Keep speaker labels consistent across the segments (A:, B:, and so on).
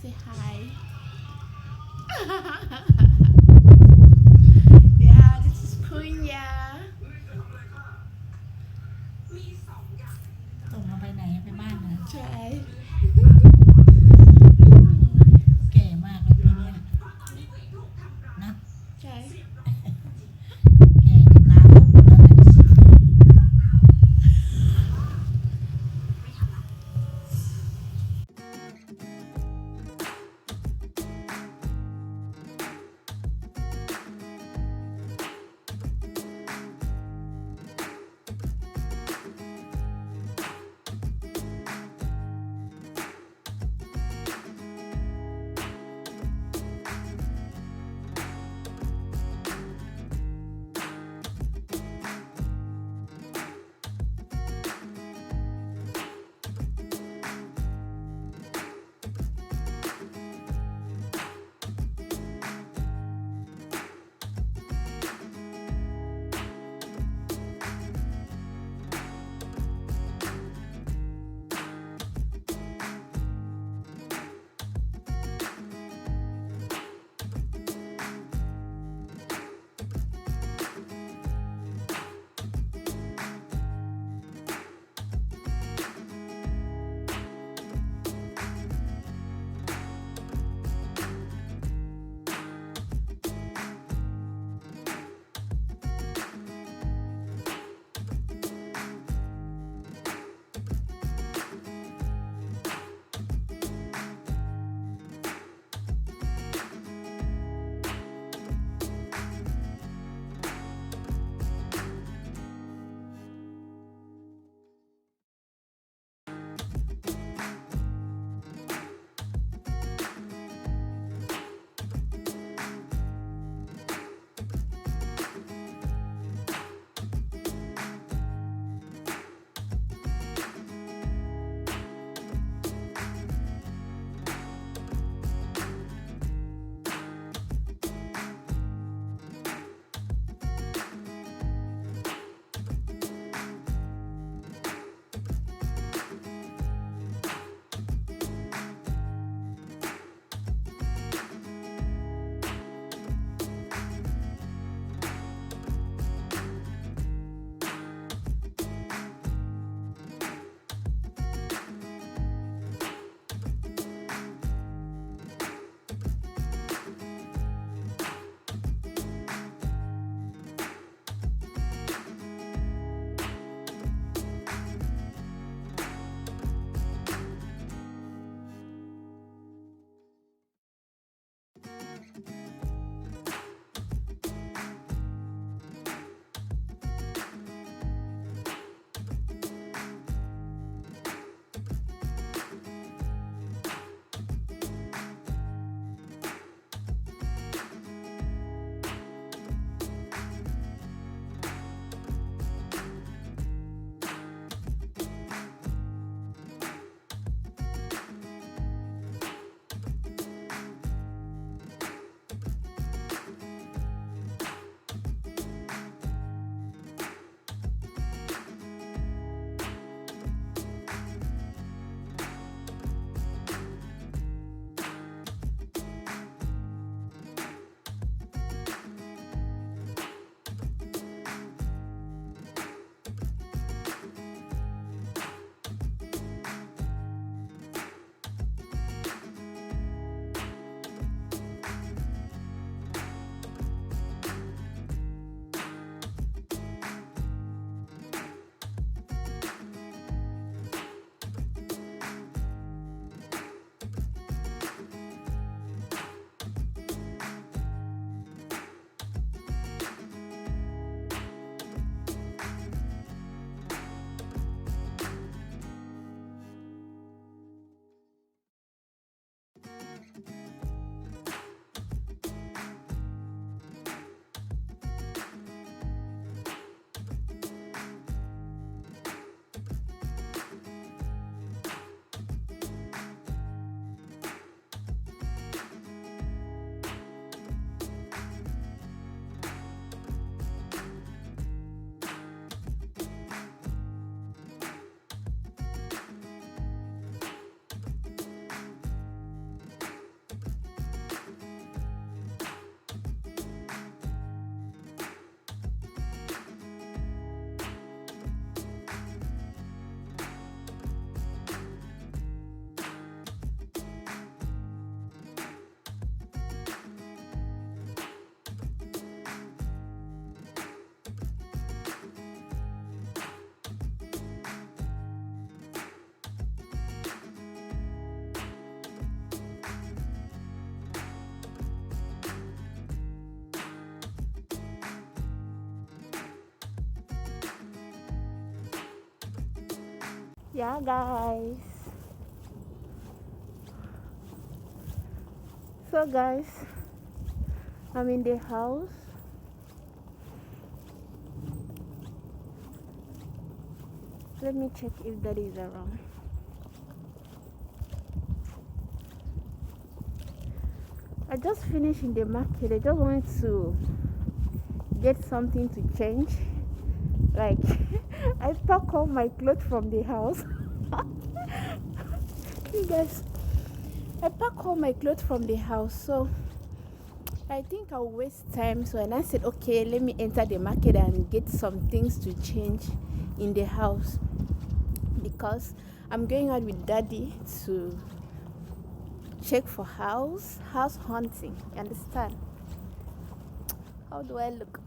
A: say hi. Yeah, this is Kunya.
B: ส่งเราไปไหนไปบ้านนะ
A: ใช่
B: แก่มากเลยปีเนี้ยนะ
A: ใช่
B: แก่จนตาลุกหมดแล้วเนี่ย
A: Yeah, guys. So, guys, I'm in the house. Let me check if that is around. I just finished in the market. I just wanted to get something to change. Like, I pack all my clothes from the house. You guys, I pack all my clothes from the house, so I think I'll waste time. So, and I said, okay, let me enter the market and get some things to change in the house, because I'm going out with daddy to check for house hunting. You understand? How do I look?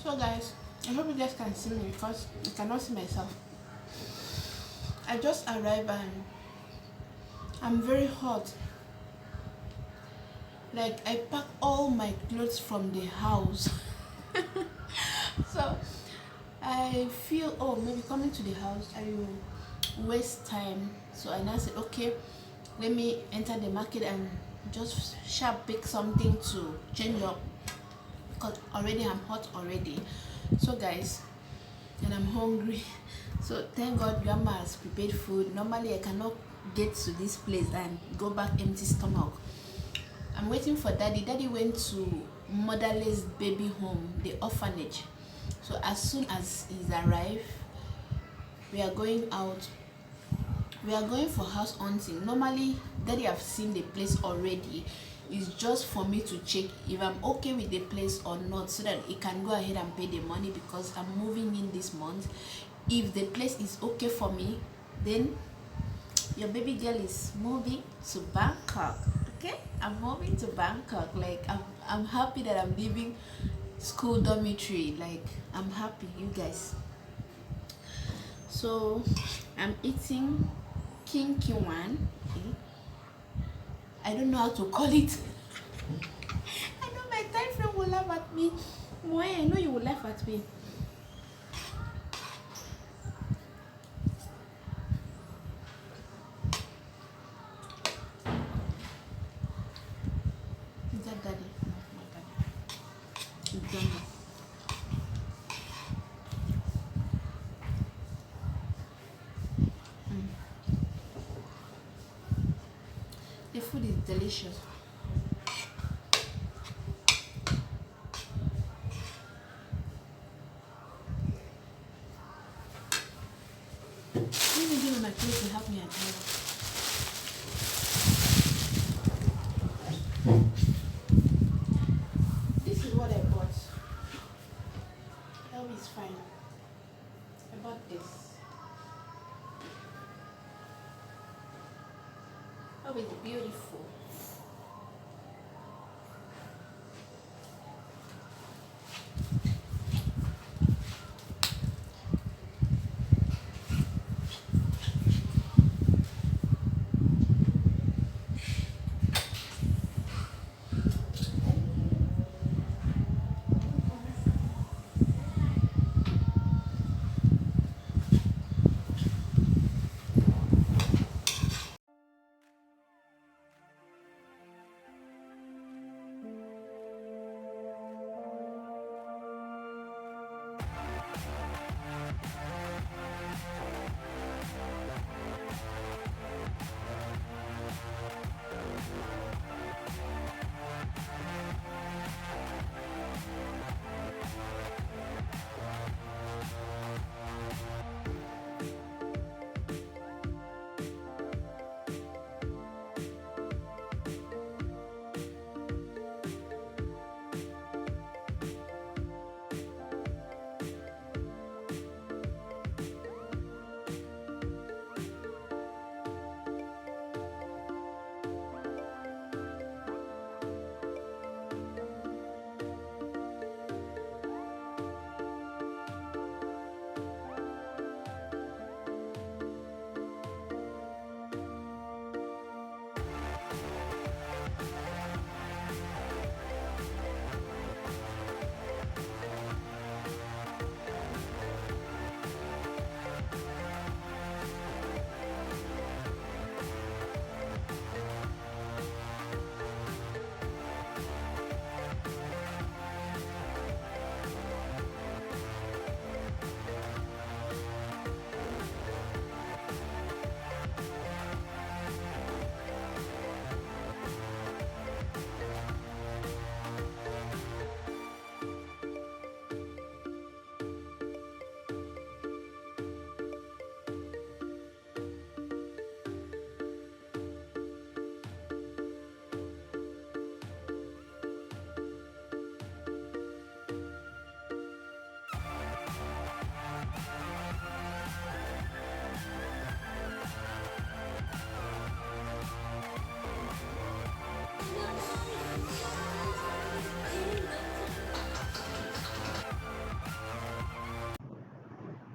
A: So guys, I hope you guys can see me because I cannot see myself. I just arrived and I'm very hot. Like, I packed all my clothes from the house. So I feel, oh, maybe coming to the house I will waste time. So I now said, okay, let me enter the market and just sharp pick something to change up, because already I'm hot already. So guys, and I'm hungry. So thank God grandma has prepared food. Normally I cannot get to this place and go back empty stomach. I'm waiting for daddy. Daddy went to motherless baby home, the orphanage. So as soon as he's arrived, we are going out. We are going for house hunting. Normally daddy have seen the place already. It's just for me to check if I'm okay with the place or not, so that he can go ahead and pay the money, because I'm moving in this month. If the place is okay for me, then your baby girl is moving to Bangkok. Okay, I'm moving to Bangkok. Like, I'm happy that I'm leaving school dormitory. Like, I'm happy, you guys. So I'm eating king kiwan. Okay. I don't know how to call it. I know my time friend will laugh at me. Moe, I know you will laugh at me. Is that daddy? No, not daddy. It's Johnny. The food is delicious. Let me give you my plate to help me at home. This is what I bought. Help is fine. I bought this. Help is beautiful.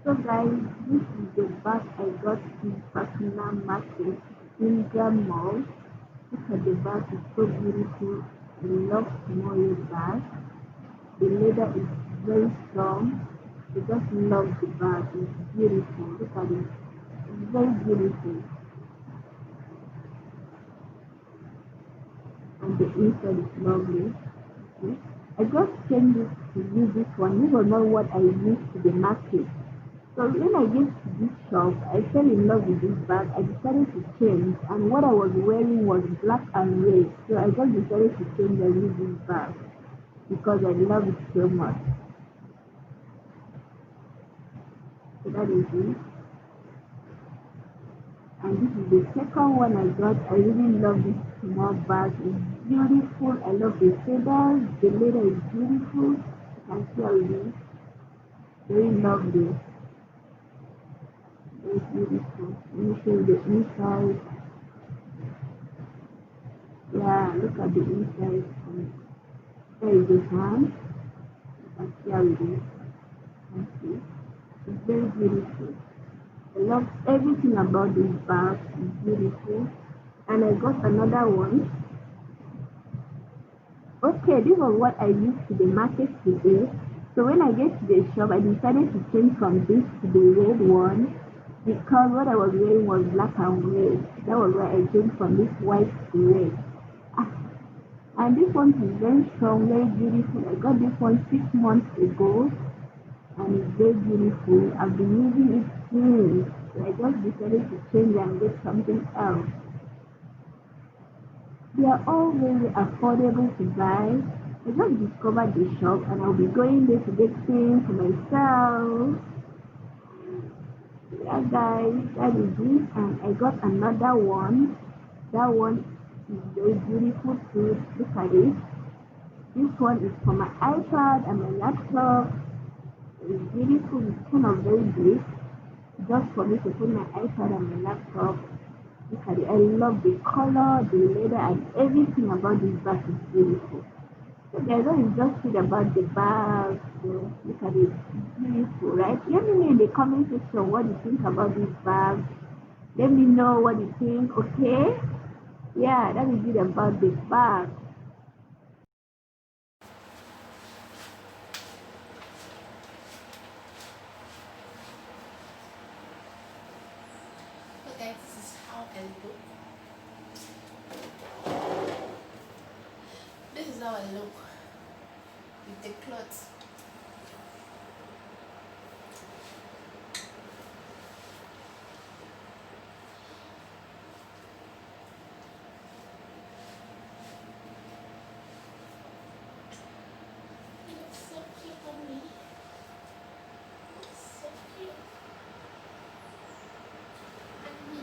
C: So guys, this is the bag I got in Pakina Market in Grand Mall. Look at the bag, it's so beautiful. I love small bag. The leather is very strong. I just love the bag. It's beautiful. Look at it. It's very beautiful. And the inside is lovely. Okay. I just changed this to use this one. This was not what I used to the market. So when I get to this shop, I fell in love with this bag. I decided to change, and what I was wearing was black and red. So I just decided to change and use this bag because I love it so much. So that is it. And this is the second one I got. I really love this small bag. It's beautiful. I love the feathers. The leather is beautiful. You can see how it is. Very lovely. Very beautiful. Let me show you the inside. Yeah, look at the inside. There is the hand. You can see how it is. You can see. It's very beautiful. I love everything about this bag. It's beautiful. And I got another one. Okay, this was what I used to the market today. So when I get to the shop, I decided to change from this to the red one because what I was wearing was black and red. That was why I changed from this white to red. Ah, and this one is very strong, very beautiful. I got this one 6 months ago and it's very beautiful. I've been using it since. So I just decided to change and get something else. They are all very affordable to buy. I just discovered the shop and I'll be going there to get things for myself. Yeah guys, that is it. And I got another one. That one is very beautiful too. Look at it. This one is for my iPad and my laptop. It's beautiful. It's kind of very big. Just for me to put my iPad and my laptop. Look at it. I love the color, the leather, and everything about this bag is beautiful. So guys, that is just it about the bag. So look at it. It's beautiful, right? Let me know in the comment section what you think about this bag. Let me know what you think, okay? Yeah, that is it about the bag.
A: Okay, this is how I look. This is how I look with the clothes. It's so cute on me. It's so cute on me.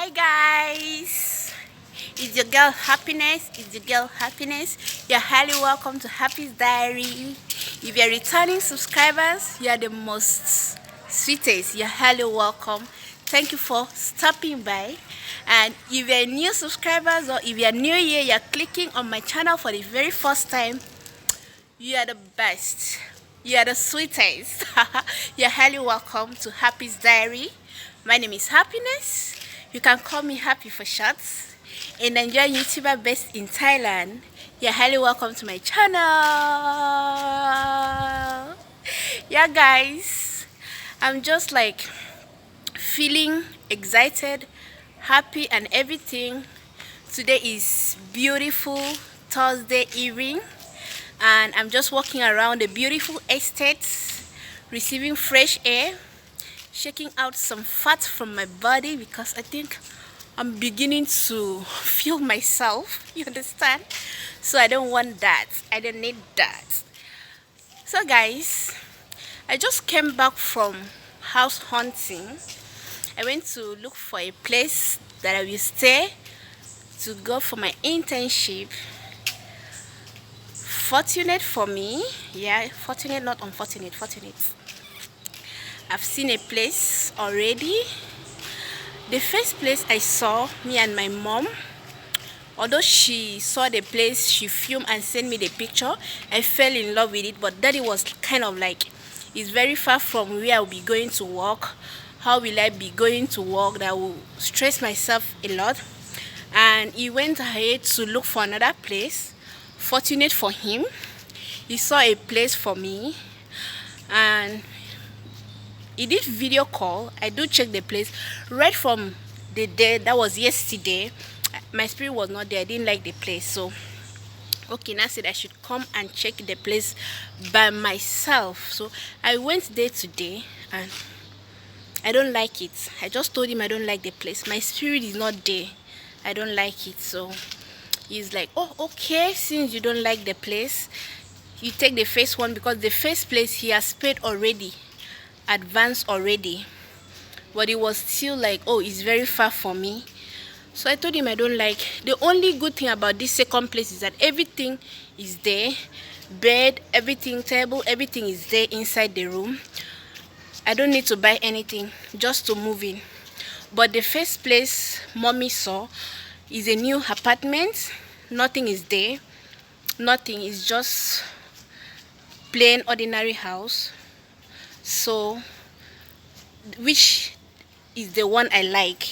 A: Hi guys, it's your girl Happiness. You're highly welcome to Happy's Diary. If you're returning subscribers, you are the most sweetest. You're highly welcome. Thank you for stopping by. And if you're new subscribers or if you're new here, you're clicking on my channel for the very first time, you are the best. You are the sweetest. You're highly welcome to Happy's Diary. My name is Happiness. You can call me Happy for short. A Nigerian YouTuber based in Thailand. You're highly welcome to my channel. Yeah, guys. I'm just like feeling excited, happy, and everything. Today is beautiful Thursday evening, and I'm just walking around the beautiful estates, receiving fresh air, shaking out some fat from my body because I think I'm beginning to feel myself. You understand? So I don't want that. I don't need that. So guys, I just came back from house hunting. I went to look for a place that I will stay to go for my internship. Fortunate for me, yeah, fortunate, not unfortunate, fortunate. I've seen a place already. The first place I saw, me and my mom, although she saw the place, she filmed and sent me the picture, I fell in love with it. But daddy was kind of like, it's very far from where I'll be going to work. How will I be going to work? That will stress myself a lot. And he went ahead to look for another place. Fortunate for him, he saw a place for me, and he did video call. I do check the place right from the day that was yesterday. My spirit was not there. I didn't like the place, so okay, now I said I should come and check the place by myself. So I went there today, and I don't like it. I just told him I don't like the place. My spirit is not there. I don't like it. So he's like, oh, okay, since you don't like the place, you take the first one, because the first place he has paid already, advanced already. But it was still like, oh, it's very far for me. So I told him I don't like. The only good thing about this second place is that everything is there. Bed, everything, table, everything is there inside the room. I don't need to buy anything just to move in. But the first place mommy saw is a new apartment. Nothing is there. Nothing is just plain ordinary house. So which is the one I like.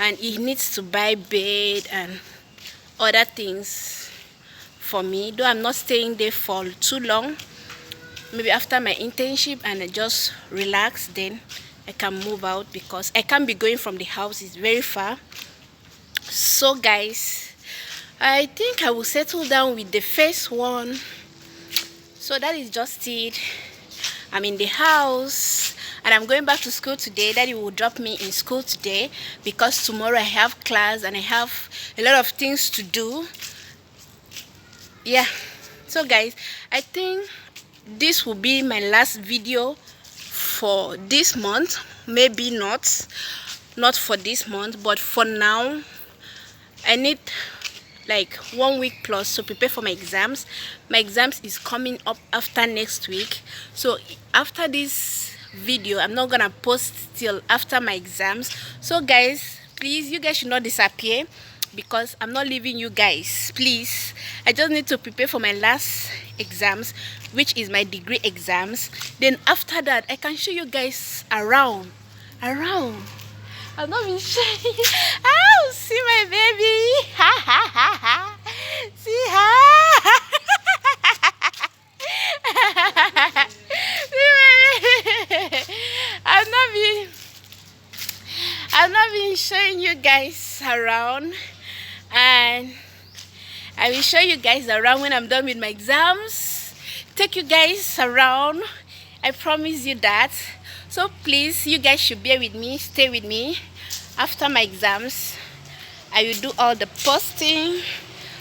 A: And he needs to buy bed and other things for me, though I'm not staying there for too long. Maybe after my internship and I just relax, then I can move out, because I can't be going from the house. It's very far. So guys, I think I will settle down with the first one. So that is just it. I'm in the house and I'm going back to school today. Daddy will drop me in school today because tomorrow I have class and I have a lot of things to do. Yeah, so guys, I think this will be my last video for this month. Maybe not for this month, but for now I need like 1 week plus to prepare for my exams. My exams is coming up after next week, so after this video I'm not gonna post till after my exams. So guys, please, you guys should not disappear, because I'm not leaving you guys. Please, I just need to prepare for my last exams, which is my degree exams. Then after that I can show you guys around. I'm not even showing. Oh, see my baby. Ha ha ha ha. See her. I've not been showing you guys around, and I will show you guys around when I'm done with my exams. Take you guys around, I promise you that. So please, you guys should bear with me, stay with me. After my exams I will do all the posting.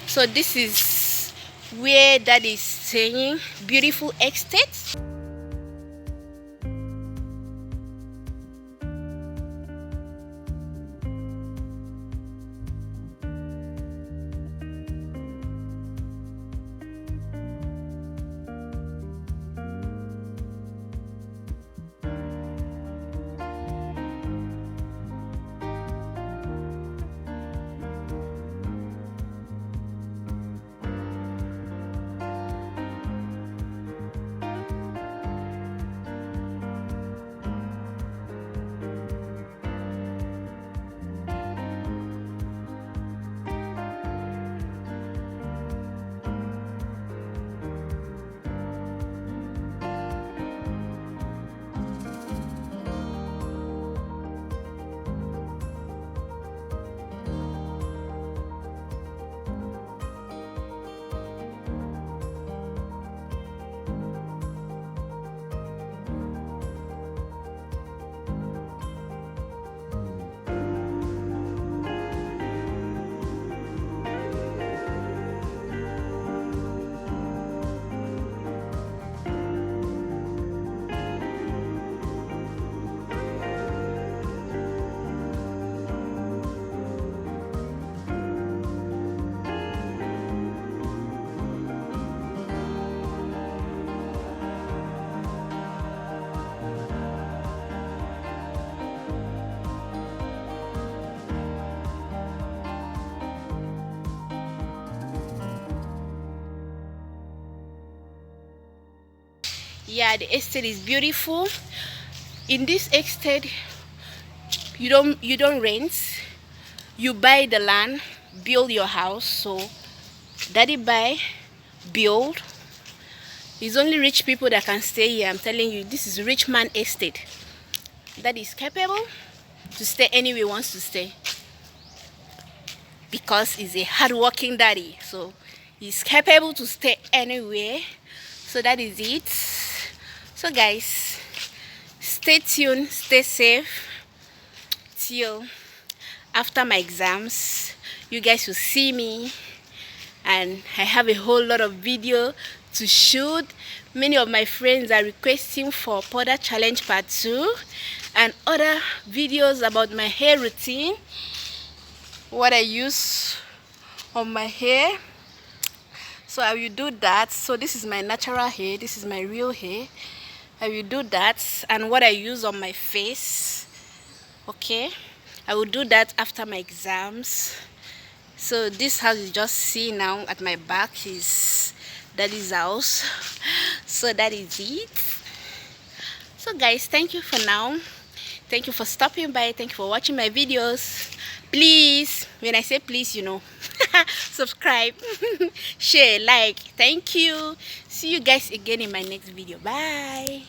A: So this is where Daddy is staying, beautiful estate. Yeah, the estate is beautiful. In this estate you don't rent, you buy the land, build your house. So Daddy buy, build. It's only rich people that can stay here. I'm telling you, this is rich man estate. That is capable to stay anywhere he wants to stay, because he's a hard-working daddy. So he's capable to stay anywhere. So that is it. So guys, stay tuned, stay safe till after my exams. You guys will see me, and I have a whole lot of video to shoot. Many of my friends are requesting for powder challenge part 2 and other videos about my hair routine, what I use on my hair. So I will do that. So this is my natural hair, this is my real hair. I will do that, and what I use on my face. Okay, I will do that after my exams. So this house you just see now at my back is Daddy's house. So that is it. So guys, thank you for now. Thank you for stopping by. Thank you for watching my videos. Please, when I say please, you know, subscribe, share, like. Thank you. See you guys again in my next video. Bye.